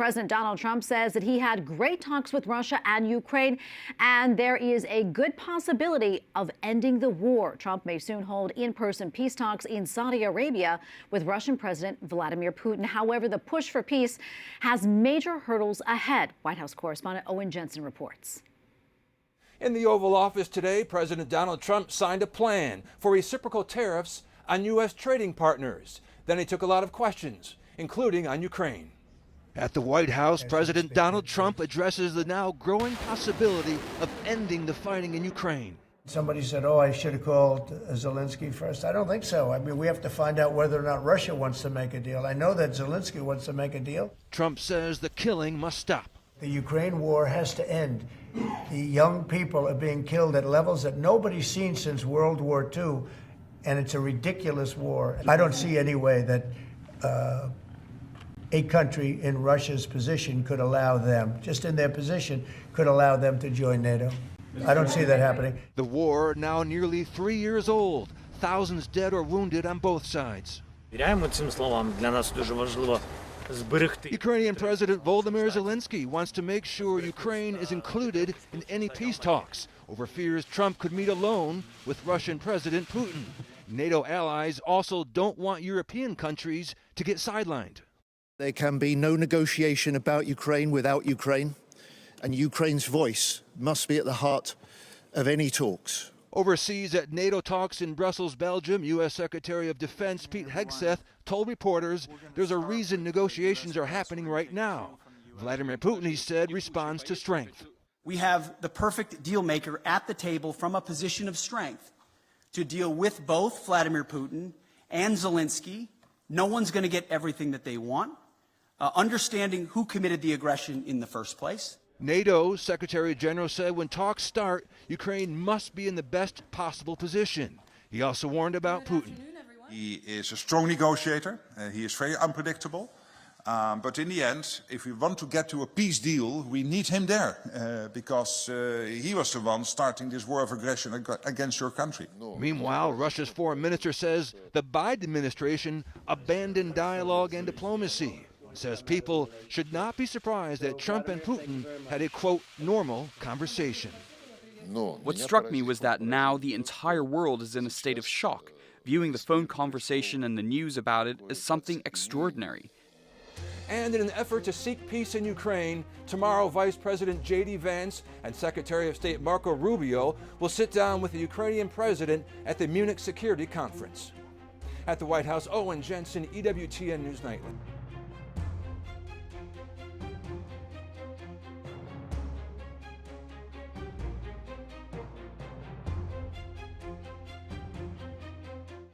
President Donald Trump says that he had great talks with Russia and Ukraine, and there is a good possibility of ending the war. Trump may soon hold in-person peace talks in Saudi Arabia with Russian President Vladimir Putin. However, the push for peace has major hurdles ahead. White House correspondent Owen Jensen reports. In the Oval Office today, President Donald Trump signed a plan for reciprocal tariffs on U.S. trading partners. Then he took a lot of questions, including on Ukraine. At the White House, President Donald Trump addresses the now growing possibility of ending the fighting in Ukraine. Somebody said, I should have called Zelensky first. I don't think so. I mean, we have to find out whether or not Russia wants to make a deal. I know that Zelensky wants to make a deal. Trump says the killing must stop. The Ukraine war has to end. The young people are being killed at levels that nobody's seen since World War II, and it's a ridiculous war. I don't see any way that a country in Russia's position could allow them, just in their position, could allow them to join NATO. I don't see that happening. The war now nearly 3 years old. Thousands dead or wounded on both sides. Ukrainian President Volodymyr Zelensky wants to make sure Ukraine is included in any peace talks over fears Trump could meet alone with Russian President Putin. NATO allies also don't want European countries to get sidelined. There can be no negotiation about Ukraine without Ukraine, and Ukraine's voice must be at the heart of any talks. Overseas at NATO talks in Brussels, Belgium, U.S. Secretary of Defense Pete Hegseth told reporters there's a reason negotiations are happening right now. Vladimir Putin, he said, responds to strength. We have the perfect deal maker at the table from a position of strength to deal with both Vladimir Putin and Zelensky. No one's going to get everything that they want. Understanding who committed the aggression in the first place. NATO Secretary General said when talks start, Ukraine must be in the best possible position. He also warned about Putin. He is a strong negotiator. He is very unpredictable. But in the end, if we want to get to a peace deal, we need him there because he was the one starting this war of aggression against your country. Meanwhile, Russia's foreign minister says the Biden administration abandoned dialogue and diplomacy. Says people should not be surprised that Trump and Putin had a, quote, normal conversation. What struck me was that now the entire world is in a state of shock, viewing the phone conversation and the news about it as something extraordinary. And in an effort to seek peace in Ukraine, tomorrow Vice President J.D. Vance and Secretary of State Marco Rubio will sit down with the Ukrainian president at the Munich Security Conference. At the White House, Owen Jensen, EWTN News Nightly.